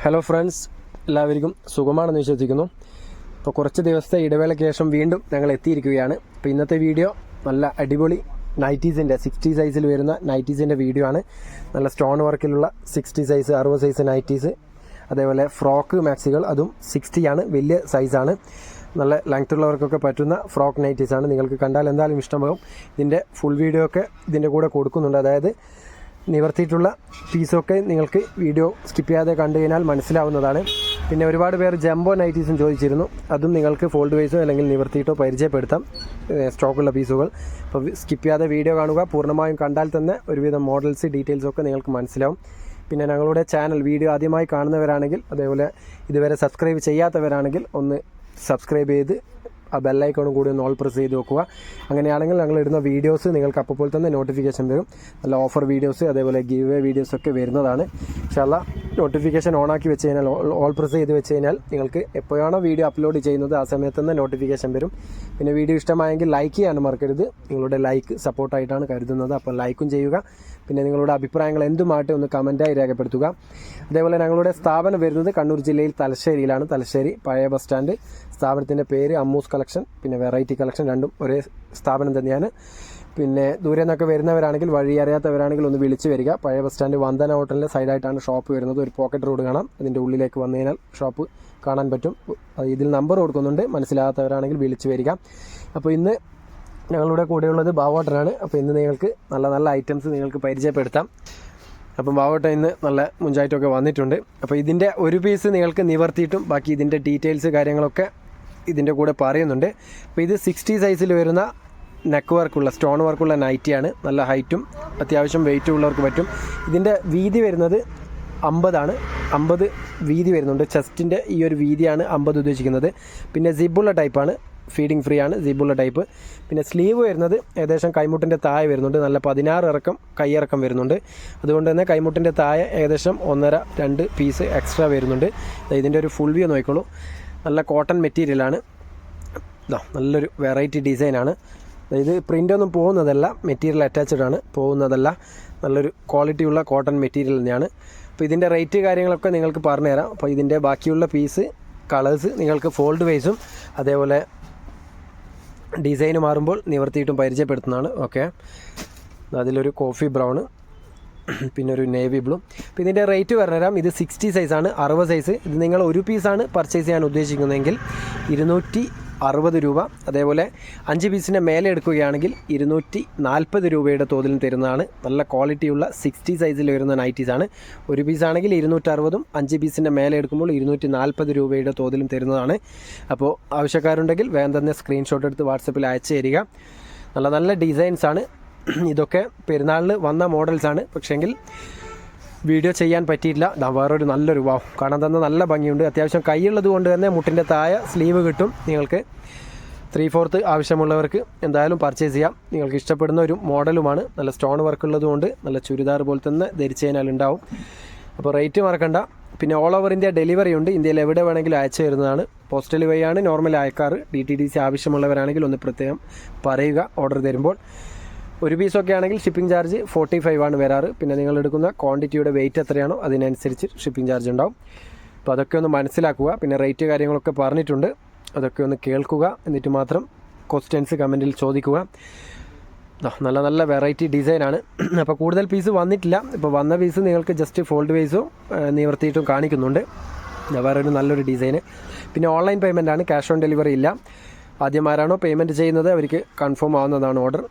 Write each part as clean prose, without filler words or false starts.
Hello friends, എല്ലാവർക്കും സുഖമാണെന്ന് വിശ്വസിക്കുന്നു. ഇപ്പോൾ കുറച്ച് ദിവസത്തെ ഇടവേളയ്ക്ക് ശേഷം വീണ്ടും ഞങ്ങൾ എത്തിയിരിക്കുകയാണ്. അപ്പോൾ ഇന്നത്തെ വീഡിയോ നല്ല അടിപൊളി നൈറ്റീസിൻ്റെ 60 സൈസിൽ വരുന്ന നൈറ്റീസിൻ്റെ വീഡിയോ ആണ്. നല്ല സ്റ്റോൺ വർക്കിലുള്ള 60 സൈസ് 60 സൈസ് നൈറ്റീസ്, അതേപോലെ ഫ്രോക്ക് മാക്സികൾ, അതും 60 ആണ്, വലിയ സൈസാണ്. നല്ല ലെങ്ത് ഉള്ളവർക്കൊക്കെ പറ്റുന്ന ഫ്രോക്ക് നൈറ്റീസാണ്. നിങ്ങൾക്ക് കണ്ടാൽ എന്തായാലും ഇഷ്ടമാകും. ഇതിൻ്റെ ഫുൾ വീഡിയോ ഒക്കെ ഇതിൻ്റെ കൂടെ കൊടുക്കുന്നുണ്ട്. അതായത് നിവർത്തിയിട്ടുള്ള പീസൊക്കെ നിങ്ങൾക്ക് വീഡിയോ സ്കിപ്പ് ചെയ്യാതെ കണ്ടു കഴിഞ്ഞാൽ മനസ്സിലാവുന്നതാണ്. പിന്നെ ഒരുപാട് പേർ ജംബോ നൈറ്റീസും ചോദിച്ചിരുന്നു. അതും നിങ്ങൾക്ക് ഫോൾഡ് വൈസോ അല്ലെങ്കിൽ നിവർത്തിയിട്ടോ പരിചയപ്പെടുത്താം, സ്റ്റോക്കുള്ള പീസുകൾ. അപ്പോൾ സ്കിപ്പ് ചെയ്യാതെ വീഡിയോ കാണുക. പൂർണ്ണമായും കണ്ടാൽ തന്നെ ഒരുവിധം മോഡൽസ് ഡീറ്റെയിൽസൊക്കെ നിങ്ങൾക്ക് മനസ്സിലാവും. പിന്നെ ഞങ്ങളുടെ ചാനൽ വീഡിയോ ആദ്യമായി കാണുന്നവരാണെങ്കിൽ, അതേപോലെ ഇതുവരെ സബ്സ്ക്രൈബ് ചെയ്യാത്തവരാണെങ്കിൽ ഒന്ന് സബ്സ്ക്രൈബ് ചെയ്ത് ആ ബെല്ലൈക്കോണും കൂടി ഒന്ന് ഓൾ പ്രസ് ചെയ്ത് വെക്കുക. അങ്ങനെയാണെങ്കിൽ ഞങ്ങൾ ഇടുന്ന വീഡിയോസ് നിങ്ങൾക്ക് അപ്പോൾ തന്നെ നോട്ടിഫിക്കേഷൻ വരും. നല്ല ഓഫർ വീഡിയോസ്, അതേപോലെ ഗിവ് അവേ വീഡിയോസൊക്കെ വരുന്നതാണ്. ഇൻഷാല്ലാ നോട്ടിഫിക്കേഷൻ ഓണാക്കി വെച്ച് കഴിഞ്ഞാൽ, ഓൾ പ്രസ് ചെയ്ത് വെച്ച് കഴിഞ്ഞാൽ നിങ്ങൾക്ക് എപ്പോഴാണോ വീഡിയോ അപ്ലോഡ് ചെയ്യുന്നത് ആ സമയത്ത് തന്നെ നോട്ടിഫിക്കേഷൻ വരും. പിന്നെ വീഡിയോ ഇഷ്ടമായെങ്കിൽ ലൈക്ക് ചെയ്യാനും മറക്കരുത്. നിങ്ങളുടെ ലൈക്ക് സപ്പോർട്ടായിട്ടാണ് കരുതുന്നത്. അപ്പോൾ ലൈക്കും ചെയ്യുക. പിന്നെ നിങ്ങളുടെ അഭിപ്രായങ്ങൾ എന്തുമായിട്ട് ഒന്ന് കമൻറ്റായി രേഖപ്പെടുത്തുക. അതേപോലെ ഞങ്ങളുടെ സ്ഥാപനം വരുന്നത് കണ്ണൂർ ജില്ലയിൽ തലശ്ശേരിയിലാണ്. തലശ്ശേരി പഴയ ബസ് സ്റ്റാൻഡ്. സ്ഥാപനത്തിൻ്റെ പേര് അമ്മൂസ് കളക്ഷൻ, പിന്നെ വെറൈറ്റി കളക്ഷൻ, രണ്ടും ഒരേ സ്ഥാപനം തന്നെയാണ്. പിന്നെ ദൂരെ നിന്നൊക്കെ വരുന്നവരാണെങ്കിൽ, വഴി അറിയാത്തവരാണെങ്കിൽ ഒന്ന് വിളിച്ച് വരിക. പഴയ ബസ് സ്റ്റാൻഡ് വന്ദന ഹോട്ടലിൻ്റെ സൈഡായിട്ടാണ് ഷോപ്പ് വരുന്നത്. ഒരു പോക്കറ്റ് റോഡ് കാണാം, അതിൻ്റെ ഉള്ളിലേക്ക് വന്നു കഴിഞ്ഞാൽ ഷോപ്പ് കാണാൻ പറ്റും. ഇതിൽ നമ്പർ കൊടുക്കുന്നുണ്ട്, മനസ്സിലാകാത്തവരാണെങ്കിൽ വിളിച്ച് വരിക. അപ്പോൾ ഇന്ന് ഞങ്ങളുടെ കൂടെയുള്ളത് ബാവോട്ടനാണ്. അപ്പോൾ ഇന്ന് നിങ്ങൾക്ക് നല്ല നല്ല ഐറ്റംസ് നിങ്ങൾക്ക് പരിചയപ്പെടുത്താം. അപ്പം ബാവോട്ടൻ ഇന്ന് നല്ല മുഞ്ചായിട്ടൊക്കെ വന്നിട്ടുണ്ട്. അപ്പോൾ ഇതിൻ്റെ ഒരു പീസ് നിങ്ങൾക്ക് നിവർത്തിയിട്ടും ബാക്കി ഇതിൻ്റെ ഡീറ്റെയിൽസ് കാര്യങ്ങളൊക്കെ ഇതിൻ്റെ കൂടെ പറയുന്നുണ്ട്. അപ്പോൾ ഇത് 60 സൈസിൽ വരുന്ന നെക്ക് വർക്കുള്ള സ്റ്റോൺ വർക്കുള്ള നൈറ്റിയാണ്. നല്ല ഹൈറ്റും അത്യാവശ്യം വെയിറ്റും ഉള്ളവർക്ക് പറ്റും. ഇതിൻ്റെ വീതി വരുന്നത് 50 ആണ്. 50 വീതി വരുന്നുണ്ട്. ചെസ്റ്റിൻ്റെ ഈ ഒരു വീതിയാണ് 50 ഉദ്ദേശിക്കുന്നത്. പിന്നെ സിബുള്ള ടൈപ്പാണ്, ഫീഡിങ് ഫ്രീ ആണ്, സിബുള്ള ടൈപ്പ്. പിന്നെ സ്ലീവ് വരുന്നത് ഏകദേശം കൈമുട്ടിൻ്റെ താഴെ വരുന്നുണ്ട്. നല്ല 16 ഇറക്കം കൈയിറക്കം വരുന്നുണ്ട്. അതുകൊണ്ട് തന്നെ കൈമുട്ടിൻ്റെ താഴെ ഏകദേശം 1.5-2 പീസ് എക്സ്ട്രാ വരുന്നുണ്ട്. ഇതിൻ്റെ ഒരു ഫുൾ വ്യൂ നോക്കിക്കോളൂ. നല്ല കോട്ടൺ മെറ്റീരിയലാണ്. നല്ലൊരു വെറൈറ്റി ഡിസൈനാണ്. ഇത് പ്രിൻ്റൊന്നും പോകുന്നതല്ല, മെറ്റീരിയൽ അറ്റാച്ച്ഡ് ആണ്, പോകുന്നതല്ല. നല്ലൊരു ക്വാളിറ്റിയുള്ള കോട്ടൺ മെറ്റീരിയൽ തന്നെയാണ്. അപ്പോൾ ഇതിൻ്റെ റേറ്റ് കാര്യങ്ങളൊക്കെ നിങ്ങൾക്ക് പറഞ്ഞുതരാം. അപ്പോൾ ഇതിൻ്റെ ബാക്കിയുള്ള പീസ് കളേഴ്സ് നിങ്ങൾക്ക് ഫോൾഡ് വൈസും അതേപോലെ ഡിസൈൻ മാറുമ്പോൾ നിവർത്തിയിട്ടും പരിചയപ്പെടുത്തുന്നതാണ്. ഓക്കെ, അതിലൊരു കോഫി ബ്രൗണ്, പിന്നെ ഒരു നേവി ബ്ലൂ. അപ്പോൾ ഇതിൻ്റെ റേറ്റ് പറഞ്ഞുതരാം. ഇത് 60 സൈസാണ്, 60 സൈസ്. ഇത് നിങ്ങൾ ഒരു പീസാണ് പർച്ചേസ് ചെയ്യാൻ ഉദ്ദേശിക്കുന്നതെങ്കിൽ 260 രൂപ. അതേപോലെ 5 പീസിൻ്റെ മേലെ എടുക്കുകയാണെങ്കിൽ 240 രൂപയുടെ തോതിലും തരുന്നതാണ്. നല്ല ക്വാളിറ്റിയുള്ള 60 സൈസിൽ വരുന്ന നൈറ്റീസാണ്. ഒരു പീസാണെങ്കിൽ 260, 5 പീസിൻ്റെ മേലെ എടുക്കുമ്പോൾ 240 രൂപയുടെ തോതിലും തരുന്നതാണ്. അപ്പോൾ ആവശ്യക്കാരുണ്ടെങ്കിൽ വേഗം തന്നെ സ്ക്രീൻഷോട്ട് എടുത്ത് വാട്സപ്പിൽ അയച്ചു തരിക. നല്ല നല്ല ഡിസൈൻസാണ്. ഇതൊക്കെ പെരുന്നാളിന് വന്ന മോഡൽസാണ്. പക്ഷേങ്കിൽ വീഡിയോ ചെയ്യാൻ പറ്റിയില്ല. വേറൊരു നല്ലൊരു കാണാൻ തന്നെ നല്ല ഭംഗിയുണ്ട്. അത്യാവശ്യം കൈയുള്ളത് കൊണ്ട് തന്നെ മുട്ടിൻ്റെ താഴെ സ്ലീവ് കിട്ടും. നിങ്ങൾക്ക് 3/4 ആവശ്യമുള്ളവർക്ക് എന്തായാലും പർച്ചേസ് ചെയ്യാം. നിങ്ങൾക്ക് ഇഷ്ടപ്പെടുന്ന ഒരു മോഡലുമാണ്. നല്ല സ്റ്റോൺ വർക്ക് ഉള്ളതുകൊണ്ട് നല്ല ചുരിദാർ പോലെ തന്നെ ധരിച്ചു കഴിഞ്ഞാൽ ഉണ്ടാവും. അപ്പോൾ റേറ്റ് മറക്കണ്ട. പിന്നെ ഓൾ ഓവർ ഇന്ത്യ ഡെലിവറി ഉണ്ട്. ഇന്ത്യയിൽ എവിടെ വേണമെങ്കിലും അയച്ചു തരുന്നതാണ്. പോസ്റ്റൽ വഴിയാണ് നോർമൽ അയക്കാറ്. DTDC ആവശ്യമുള്ളവരാണെങ്കിൽ ഒന്ന് പ്രത്യേകം പറയുക ഓർഡർ തരുമ്പോൾ. ഒരു പീസൊക്കെ ആണെങ്കിൽ ഷിപ്പിംഗ് ചാർജ് 45 ആണ് വരാറ്. പിന്നെ നിങ്ങൾ എടുക്കുന്ന ക്വാണ്ടിറ്റിയുടെ വെയിറ്റ് എത്രയാണോ അതിനനുസരിച്ച് ഷിപ്പിംഗ് ചാർജ് ഉണ്ടാവും. അപ്പോൾ അതൊക്കെ ഒന്ന് മനസ്സിലാക്കുക. പിന്നെ റേറ്റ് കാര്യങ്ങളൊക്കെ പറഞ്ഞിട്ടുണ്ട്, അതൊക്കെ ഒന്ന് കേൾക്കുക. എന്നിട്ട് മാത്രം ക്വസ്റ്റ്യൻസ് കമൻറ്റിൽ ചോദിക്കുക. നല്ല നല്ല വെറൈറ്റി ഡിസൈനാണ്. അപ്പോൾ കൂടുതൽ പീസ് വന്നിട്ടില്ല. ഇപ്പോൾ വന്ന പീസ് നിങ്ങൾക്ക് ജസ്റ്റ് ഫോൾഡ് വൈസും നിവർത്തിയിട്ടും കാണിക്കുന്നുണ്ട്. വേറൊരു നല്ലൊരു ഡിസൈന്. പിന്നെ ഓൺലൈൻ പേയ്മെൻ്റ് ആണ്, ക്യാഷ് ഓൺ ഡെലിവറി ഇല്ല. ആദ്യം ആരാണോ പേയ്മെൻറ്റ് ചെയ്യുന്നത് അവർക്ക് കൺഫേം ആവുന്നതാണ് ഓർഡർ.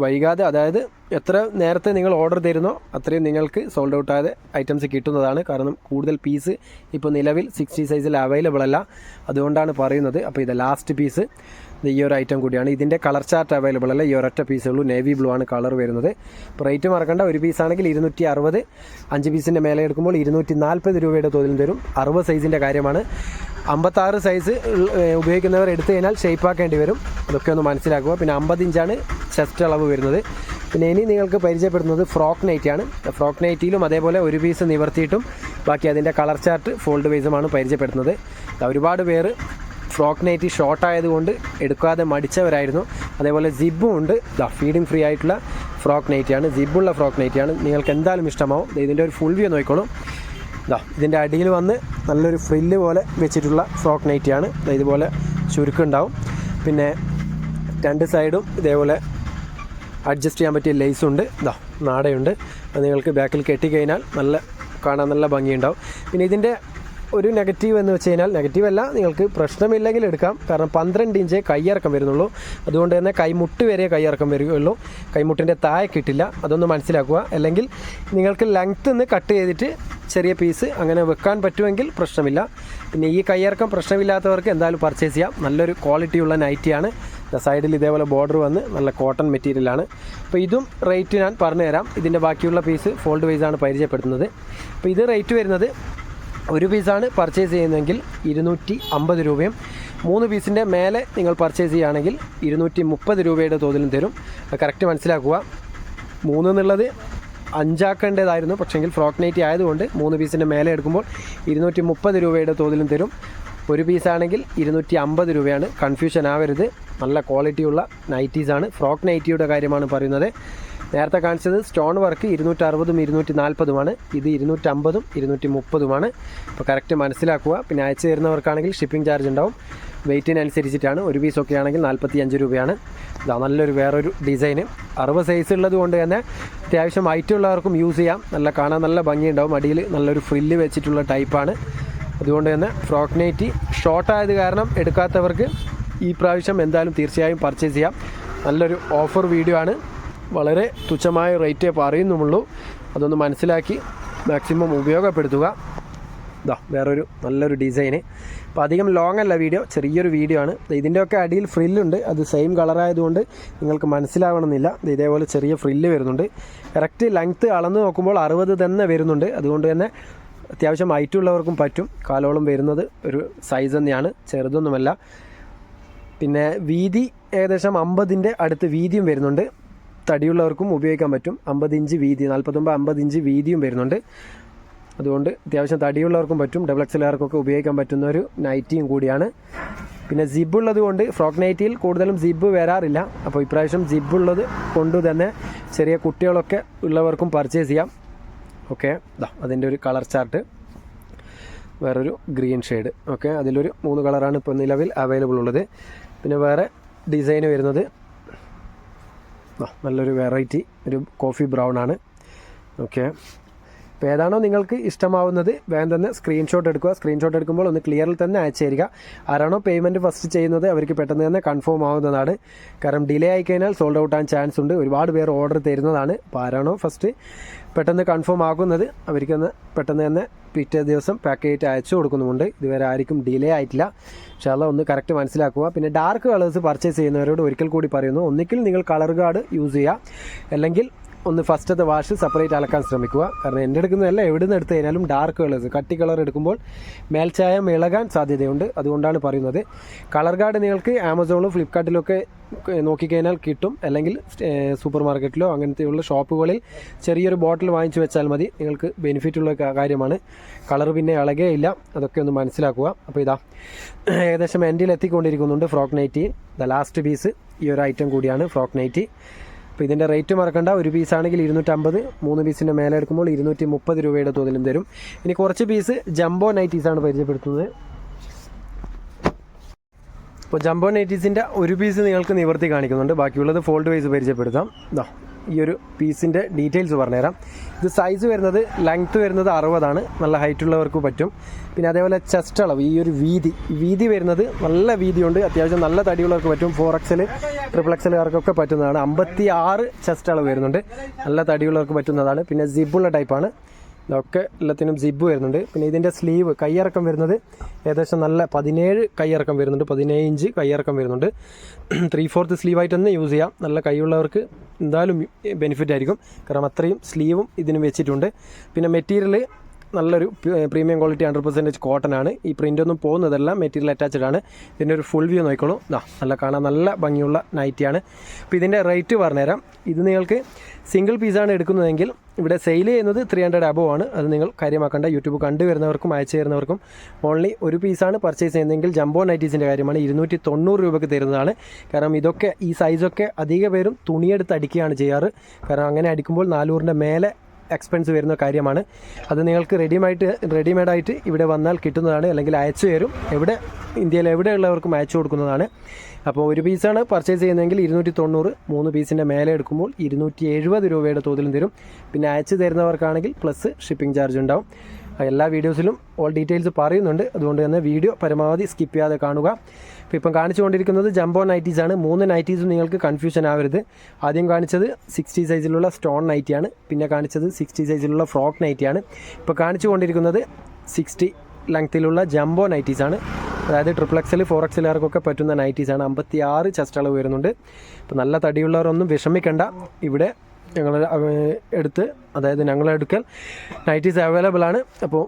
വൈകാതെ, അതായത് എത്ര നേരത്തെ നിങ്ങൾ ഓർഡർ തരുന്നോ അത്രയും നിങ്ങൾക്ക് സോൾഡ് ഔട്ട് ആയത് ഐറ്റംസ് കിട്ടുന്നതാണ്. കാരണം കൂടുതൽ പീസ് ഇപ്പോൾ നിലവിൽ 60 സൈസിൽ അവൈലബിൾ അല്ല, അതുകൊണ്ടാണ് പറയുന്നത്. അപ്പോൾ ഇത് ലാസ്റ്റ് പീസ് ഈ ഒരു ഐറ്റം കൂടിയാണ്. ഇതിൻ്റെ കളർ ചാർട്ട് അവൈലബിൾ അല്ല, ഈ ഒരൊറ്റ പീസേ ഉള്ളൂ. നേവി ബ്ലൂ ആണ് കളർ വരുന്നത്. അപ്പോൾ റേറ്റ് മറക്കണ്ട. ഒരു പീസാണെങ്കിൽ 260, 5 പീസിൻ്റെ മേലെ എടുക്കുമ്പോൾ 240 രൂപയുടെ തോതിലും തരും. 60 സൈസിൻ്റെ കാര്യമാണ്. 56 സൈസ് ഉപയോഗിക്കുന്നവർ എടുത്തു കഴിഞ്ഞാൽ ഷേപ്പാക്കേണ്ടി വരും. അതൊക്കെ ഒന്ന് മനസ്സിലാക്കുക. പിന്നെ 50 ഇഞ്ചാണ് ചെസ്റ്റ് അളവ് വരുന്നത്. പിന്നെ ഇനി നിങ്ങൾക്ക് പരിചയപ്പെടുന്നത് ഫ്രോക്ക് നൈറ്റിയാണ്. ഫ്രോക്ക് നൈറ്റിയിലും അതേപോലെ ഒരു പീസ് നിവർത്തിയിട്ടും ബാക്കി അതിൻ്റെ കളർ ചാർട്ട് ഫോൾഡ് വൈസുമാണ് പരിചയപ്പെടുത്തുന്നത്. ഒരുപാട് പേര് ഫ്രോക്ക് നൈറ്റി ഷോർട്ടായതുകൊണ്ട് എടുക്കാതെ മടിച്ചവരായിരുന്നു. അതേപോലെ സിബും ഉണ്ട്. ഫീഡിങ് ഫ്രീ ആയിട്ടുള്ള ഫ്രോക്ക് നൈറ്റിയാണ്, സിബുള്ള ഫ്രോക്ക് നൈറ്റിയാണ്. നിങ്ങൾക്ക് എന്തായാലും ഇഷ്ടമാവും. ഇതിൻ്റെ ഒരു ഫുൾ വ്യൂ നോക്കിക്കോളും. ഇതിൻ്റെ അടിയിൽ വന്ന് നല്ലൊരു ഫ്രില്ല് പോലെ വെച്ചിട്ടുള്ള ഫ്രോക്ക് നൈറ്റിയാണ്. ഇതുപോലെ ചുരുക്കുണ്ടാവും. പിന്നെ രണ്ട് സൈഡും ഇതേപോലെ അഡ്ജസ്റ്റ് ചെയ്യാൻ പറ്റിയ ലേസുണ്ട്. നാടയുണ്ട്. അത് നിങ്ങൾക്ക് ബാക്കിൽ കെട്ടിക്കഴിഞ്ഞാൽ കാണാൻ നല്ല ഭംഗിയുണ്ടാവും. പിന്നെ ഇതിൻ്റെ ഒരു നെഗറ്റീവ് എന്ന് വെച്ച് കഴിഞ്ഞാൽ, നെഗറ്റീവല്ല, നിങ്ങൾക്ക് പ്രശ്നമില്ലെങ്കിൽ എടുക്കാം. കാരണം 12 ഇഞ്ച് കയ്യിറക്കം വരുന്നുള്ളൂ. അതുകൊണ്ട് തന്നെ കൈമുട്ട് വരെ കയ്യിറക്കം വരികയുള്ളൂ. കൈമുട്ടിൻ്റെ താഴെ കിട്ടില്ല. അതൊന്ന് മനസ്സിലാക്കുക. അല്ലെങ്കിൽ നിങ്ങൾക്ക് ലെങ്ത്ത് നിന്ന് കട്ട് ചെയ്തിട്ട് ചെറിയ പീസ് അങ്ങനെ വെക്കാൻ പറ്റുമെങ്കിൽ പ്രശ്നമില്ല. പിന്നെ ഈ കയ്യിറക്കം പ്രശ്നമില്ലാത്തവർക്ക് എന്തായാലും പർച്ചേസ് ചെയ്യാം. നല്ലൊരു ക്വാളിറ്റിയുള്ള നൈറ്റിയാണ്. സൈഡിൽ ഇതേപോലെ ബോർഡർ വന്ന് നല്ല കോട്ടൺ മെറ്റീരിയലാണ്. അപ്പോൾ ഇതും റേറ്റ് ഞാൻ പറഞ്ഞുതരാം. ഇതിൻ്റെ ബാക്കിയുള്ള പീസ് ഫോൾഡ് വൈസാണ് പരിചയപ്പെടുത്തുന്നത്. അപ്പോൾ ഇത് റേറ്റ് വരുന്നത്, ഒരു പീസാണ് പർച്ചേസ് ചെയ്യുന്നതെങ്കിൽ 250 രൂപയും, 3 പീസിൻ്റെ മേലെ നിങ്ങൾ പർച്ചേസ് ചെയ്യുകയാണെങ്കിൽ 230 രൂപയുടെ തോതിലും തരും. അത് കറക്റ്റ് മനസ്സിലാക്കുക. 3 എന്നുള്ളത് 5 ആക്കേണ്ടതായിരുന്നു. പക്ഷേങ്കിൽ ഫ്രോക്ക് നൈറ്റി ആയതുകൊണ്ട് 3 പീസിൻ്റെ മേലെ എടുക്കുമ്പോൾ 230 രൂപയുടെ തോതിലും തരും. ഒരു പീസാണെങ്കിൽ 250 രൂപയാണ്. കൺഫ്യൂഷൻ ആവരുത്. നല്ല ക്വാളിറ്റിയുള്ള നൈറ്റീസാണ്. ഫ്രോക്ക് നൈറ്റിയുടെ കാര്യമാണ് പറയുന്നത്. നേരത്തെ കാണിച്ചത് സ്റ്റോൺ വർക്ക് 260ഉം 240ഉമാണ്. ഇത് 250ഉം 230ഉമാണ്. അപ്പോൾ കറക്റ്റ് മനസ്സിലാക്കുക. പിന്നെ അയച്ചു തരുന്നവർക്കാണെങ്കിൽ ഷിപ്പിംഗ് ചാർജ് ഉണ്ടാവും. വെയ്റ്റിനനുസരിച്ചിട്ടാണ്. ഒരു പീസൊക്കെ ആണെങ്കിൽ 45 രൂപയാണ്. നല്ലൊരു വേറൊരു ഡിസൈന് 60 സൈസ് ഉള്ളത് കൊണ്ട് തന്നെ അത്യാവശ്യം ഹൈറ്റുള്ളവർക്കും യൂസ് ചെയ്യാം. കാണാൻ നല്ല ഭംഗിയുണ്ടാവും. അടിയിൽ നല്ലൊരു ഫ്രില്ല് വെച്ചിട്ടുള്ള ടൈപ്പാണ്. അതുകൊണ്ട് തന്നെ ഫ്രോക്ക് നൈറ്റി ഷോർട്ടായത് കാരണം എടുക്കാത്തവർക്ക് ഈ പ്രാവശ്യം എന്തായാലും തീർച്ചയായും പർച്ചേസ് ചെയ്യാം. നല്ലൊരു ഓഫർ വീഡിയോ ആണ്. വളരെ തുച്ഛമായ റേറ്റേ പറയുന്നുമുള്ളൂ. അതൊന്ന് മനസ്സിലാക്കി മാക്സിമം ഉപയോഗപ്പെടുത്തുക. വേറൊരു നല്ലൊരു ഡിസൈന്. അപ്പോൾ അധികം ലോങ് അല്ല വീഡിയോ, ചെറിയൊരു വീഡിയോ ആണ്. ഇതിൻ്റെയൊക്കെ അടിയിൽ ഫ്രില്ലുണ്ട്. അത് സെയിം കളറായതുകൊണ്ട് നിങ്ങൾക്ക് മനസ്സിലാവണമെന്നില്ല. ഇതേപോലെ ചെറിയ ഫ്രില്ല് വരുന്നുണ്ട്. കറക്റ്റ് ലെങ്ത്ത് അളന്ന് നോക്കുമ്പോൾ 60 തന്നെ വരുന്നുണ്ട്. അതുകൊണ്ട് തന്നെ അത്യാവശ്യം ഹൈറ്റുള്ളവർക്കും പറ്റും. കാലോളം വരുന്നത് ഒരു സൈസ് തന്നെയാണ്, ചെറുതൊന്നുമല്ല. പിന്നെ വീതി ഏകദേശം 50ൻ്റെ അടുത്ത് വീതിയും വരുന്നുണ്ട്. തടിയുള്ളവർക്കും ഉപയോഗിക്കാൻ പറ്റും. 50 ഇഞ്ച് വീതി, 49-50 ഇഞ്ച് വീതിയും വരുന്നുണ്ട്. അതുകൊണ്ട് അത്യാവശ്യം തടിയുള്ളവർക്കും പറ്റും. ഡബിൾ എക്സലുകാർക്കൊക്കെ ഉപയോഗിക്കാൻ പറ്റുന്ന ഒരു നൈറ്റിയും കൂടിയാണ്. പിന്നെ ജിബുള്ളത് കൊണ്ട് ഫ്രോക്ക് നൈറ്റിയിൽ കൂടുതലും ജിബ് വരാറില്ല. അപ്പോൾ ഇപ്രാവശ്യം ജിബുള്ളത് കൊണ്ട് തന്നെ ചെറിയ കുട്ടികളൊക്കെ ഉള്ളവർക്കും പർച്ചേസ് ചെയ്യാം. ഓക്കെ, അതിൻ്റെ ഒരു കളർ ചാർട്ട്, വേറൊരു ഗ്രീൻ ഷെയ്ഡ്. ഓക്കെ, അതിലൊരു 3 കളറാണ് ഇപ്പോൾ നിലവിൽ അവൈലബിൾ ഉള്ളത്. പിന്നെ വേറെ ഡിസൈന് വരുന്നത് നല്ലൊരു വെറൈറ്റി ഒരു കോഫി ബ്രൗൺ ആണ്. ഓക്കെ, അപ്പോൾ ഏതാണോ നിങ്ങൾക്ക് ഇഷ്ടമാവുന്നത് വേഗം തന്നെ സ്ക്രീൻഷോട്ട് എടുക്കുക. സ്ക്രീൻഷോട്ട് എടുക്കുമ്പോൾ ഒന്ന് ക്ലിയറിൽ തന്നെ അയച്ചു തരിക. ആരാണോ പേയ്മെൻറ്റ് ഫസ്റ്റ് ചെയ്യുന്നത് അവർക്ക് പെട്ടെന്ന് തന്നെ കൺഫേം ആവുന്നതാണ്. കാരണം ഡിലേ ആയിക്കഴിഞ്ഞാൽ സോൾഡ് ഔട്ട് ആകാൻ ചാൻസ് ഉണ്ട്. ഒരുപാട് പേർ ഓർഡർ തരുന്നതാണ്. അപ്പോൾ ആരാണോ ഫസ്റ്റ് പെട്ടെന്ന് കൺഫേം ആകുന്നത് അവർക്കൊന്ന് പെട്ടെന്ന് തന്നെ പിറ്റേ ദിവസം പാക്കേജ് അയച്ചു കൊടുക്കുന്നുമുണ്ട്. ഇതുവരെ ആർക്കും ഡിലേ ആയിട്ടില്ല. പക്ഷേ ഒന്ന് കറക്റ്റ് മനസ്സിലാക്കുക. പിന്നെ ഡാർക്ക് കളേഴ്സ് പർച്ചേസ് ചെയ്യുന്നവരോട് ഒരിക്കൽ കൂടി പറയുന്നു, ഒന്നിക്കിൽ നിങ്ങൾ കളർ ഗാർഡ് യൂസ് ചെയ്യുക, അല്ലെങ്കിൽ ഒന്ന് ഫസ്റ്റത്തെ വാഷ് സെപ്പറേറ്റ് അലക്കാൻ ശ്രമിക്കുക. കാരണം എൻ്റെ എടുക്കുന്നതല്ല, എവിടെ നിന്ന് എടുത്തു കഴിഞ്ഞാലും ഡാർക്ക് കളേഴ്സ്, കട്ടി കളർ എടുക്കുമ്പോൾ മേൽച്ചായം ഇളകാൻ സാധ്യതയുണ്ട്. അതുകൊണ്ടാണ് പറയുന്നത്. കളർ ഗാർഡ് നിങ്ങൾക്ക് ആമസോണിലും ഫ്ലിപ്കാർട്ടിലൊക്കെ നോക്കിക്കഴിഞ്ഞാൽ കിട്ടും. അല്ലെങ്കിൽ സൂപ്പർ മാർക്കറ്റിലോ അങ്ങനത്തെയുള്ള ഷോപ്പുകളിൽ ചെറിയൊരു ബോട്ടിൽ വാങ്ങിച്ചു വെച്ചാൽ മതി. നിങ്ങൾക്ക് ബെനിഫിറ്റുള്ള കാര്യമാണ്. കളർ പിന്നെ ഇളകുകയില്ല. അതൊക്കെ ഒന്ന് മനസ്സിലാക്കുക. അപ്പോൾ ഏകദേശം എൻഡിൽ എത്തിക്കൊണ്ടിരിക്കുന്നുണ്ട് ഫ്രോക്ക് നൈറ്റി. ലാസ്റ്റ് പീസ് ഈ ഒരു ഐറ്റം കൂടിയാണ് ഫ്രോക്ക് നൈറ്റി. അപ്പോൾ ഇതിൻ്റെ റേറ്റ് മറക്കണ്ട. ഒരു പീസാണെങ്കിൽ 250, 3 പീസിൻ്റെ മേലെ എടുക്കുമ്പോൾ 230 രൂപയുടെ തോതിലും തരും. ഇനി കുറച്ച് പീസ് ജംബോ നൈറ്റീസാണ് പരിചയപ്പെടുത്തുന്നത്. അപ്പോൾ ജംബോ നൈറ്റീസിൻ്റെ ഒരു പീസ് നിങ്ങൾക്ക് നിവർത്തി കാണിക്കുന്നുണ്ട്. ബാക്കിയുള്ളത് ഫോൾഡ് വൈസ് പരിചയപ്പെടുത്താം. ഈ ഒരു പീസിൻ്റെ ഡീറ്റെയിൽസ് പറഞ്ഞുതരാം. ഇത് സൈസ് വരുന്നത്, ലെങ്ത്ത് വരുന്നത് 60ആണ്. നല്ല ഹൈറ്റുള്ളവർക്ക് പറ്റും. പിന്നെ അതേപോലെ ചെസ്റ്റ് അളവ്, ഈ ഒരു വീതി വരുന്നത് നല്ല വീതിയുണ്ട്. അത്യാവശ്യം നല്ല തടിയുള്ളവർക്ക് പറ്റും. 4XL, XXLകാർക്കൊക്കെ പറ്റുന്നതാണ്. 56 ചെസ്റ്റ് അളവ് വരുന്നുണ്ട്. നല്ല തടിയുള്ളവർക്ക് പറ്റുന്നതാണ്. പിന്നെ സിബുള്ള ടൈപ്പാണ്. ഇതൊക്കെ എല്ലാത്തിനും സിബ് വരുന്നുണ്ട്. പിന്നെ ഇതിൻ്റെ സ്ലീവ് കയ്യിറക്കം വരുന്നത് ഏകദേശം നല്ല 17 കയ്യിറക്കം വരുന്നുണ്ട്. 17 ഇഞ്ച് കയ്യിറക്കം വരുന്നുണ്ട്. 3/4 സ്ലീവായിട്ട് തന്നെ യൂസ് ചെയ്യാം. നല്ല കൈയുള്ളവർക്ക് എന്തായാലും ബെനിഫിറ്റ് ആയിരിക്കും. കാരണം അത്രയും സ്ലീവും ഇതിന് വെച്ചിട്ടുണ്ട്. പിന്നെ മെറ്റീരിയൽ നല്ലൊരു പ്രീമിയം ക്വാളിറ്റി 100% കോട്ടൺ ആണ്. ഈ പ്രിൻ്റൊന്നും പോകുന്നതല്ല, മെറ്റീരിയൽ അറ്റാച്ച്ഡ് ആണ്. ഇതിൻ്റെ ഒരു ഫുൾ വ്യൂ നോക്കിക്കോളൂ. കാണാൻ നല്ല ഭംഗിയുള്ള നൈറ്റിയാണ്. അപ്പോൾ ഇതിൻ്റെ റേറ്റ് പറഞ്ഞുതരാം. ഇത് നിങ്ങൾക്ക് സിംഗിൾ പീസാണ് എടുക്കുന്നതെങ്കിൽ ഇവിടെ സെയിൽ ചെയ്യുന്നത് 300 above ആണ്. അത് നിങ്ങൾ കാര്യമാക്കേണ്ട. യൂട്യൂബ് കണ്ടുവരുന്നവർക്കും അയച്ചു തരുന്നവർക്കും ഓൺലി ഒരു പീസാണ് പർച്ചേസ് ചെയ്യുന്നതെങ്കിൽ ജംബോ നൈറ്റീസിൻ്റെ കാര്യമാണ് 290 രൂപയ്ക്ക് തരുന്നതാണ്. കാരണം ഇതൊക്കെ ഈ സൈസൊക്കെ അധിക പേരും തുണിയെടുത്ത് അടിക്കുകയാണ് ചെയ്യാറ്. കാരണം അങ്ങനെ അടിക്കുമ്പോൾ 400ൻ്റെ മേലെ എക്സ്പെൻസ് വരുന്ന കാര്യമാണ്. അത് നിങ്ങൾക്ക് റെഡിമെയ്ഡായിട്ട് ഇവിടെ വന്നാൽ കിട്ടുന്നതാണ്, അല്ലെങ്കിൽ അയച്ചു തരും. ഇന്ത്യയിൽ എവിടെയുള്ളവർക്കും അയച്ചു കൊടുക്കുന്നതാണ്. അപ്പോൾ ഒരു പീസാണ് പർച്ചേസ് ചെയ്യുന്നതെങ്കിൽ 290, 3 പീസിൻ്റെ മേലെ എടുക്കുമ്പോൾ 270 രൂപയുടെ തോതിലും തരും. പിന്നെ അയച്ചു തരുന്നവർക്കാണെങ്കിൽ പ്ലസ് ഷിപ്പിംഗ് ചാർജ് ഉണ്ടാവും. എല്ലാ വീഡിയോസിലും ഓൾ ഡീറ്റെയിൽസ് പറയുന്നുണ്ട്, അതുകൊണ്ട് തന്നെ വീഡിയോ പരമാവധി സ്കിപ്പ് ചെയ്യാതെ കാണുക. അപ്പോൾ ഇപ്പം കാണിച്ചുകൊണ്ടിരിക്കുന്നത് ജംബോ നൈറ്റീസാണ്. 3 നൈറ്റീസും നിങ്ങൾക്ക് കൺഫ്യൂഷൻ ആവരുത്. ആദ്യം കാണിച്ചത് 60 സൈസിലുള്ള സ്റ്റോൺ നൈറ്റിയാണ്, പിന്നെ കാണിച്ചത് 60 സൈസിലുള്ള ഫ്രോക്ക് നൈറ്റിയാണ്. ഇപ്പോൾ കാണിച്ചുകൊണ്ടിരിക്കുന്നത് 60 ലെങ്ത്തിലുള്ള ജംബോ നൈറ്റീസാണ്. അതായത് XXL 4XLർക്കൊക്കെ പറ്റുന്ന നൈറ്റീസാണ്. 56 ചെസ്റ്റ് അളവ് വരുന്നുണ്ട്. ഇപ്പോൾ നല്ല തടിയുള്ളവരൊന്നും വിഷമിക്കേണ്ട, ഇവിടെ ഞങ്ങളെടുക്കൽ നൈറ്റീസ് അവൈലബിൾ ആണ്. അപ്പോൾ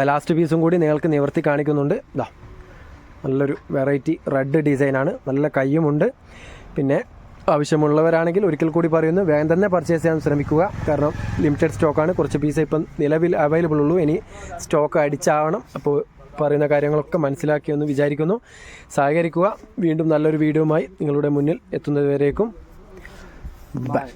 ലാസ്റ്റ് പീസും കൂടി നിങ്ങൾക്ക് നിവർത്തി കാണിക്കുന്നുണ്ട്. നല്ലൊരു വെറൈറ്റി റെഡ് ഡിസൈനാണ്, നല്ല കയ്യുമുണ്ട്. പിന്നെ ആവശ്യമുള്ളവരാണെങ്കിൽ ഒരിക്കൽ കൂടി പറയുന്നു, വേഗം തന്നെ പർച്ചേസ് ചെയ്യാൻ ശ്രമിക്കുക. കാരണം ലിമിറ്റഡ് സ്റ്റോക്കാണ്, കുറച്ച് പീസ് ഇപ്പം നിലവിൽ അവൈലബിൾ ഉള്ളൂ. ഇനി സ്റ്റോക്ക് അടിച്ചാവണം. അപ്പോൾ പറയുന്ന കാര്യങ്ങളൊക്കെ മനസ്സിലാക്കിയെന്ന് വിചാരിക്കുന്നു. സഹകരിക്കുക. വീണ്ടും നല്ലൊരു വീഡിയോയുമായി നിങ്ങളുടെ മുന്നിൽ എത്തുന്നതുവരേക്കും ബൈ.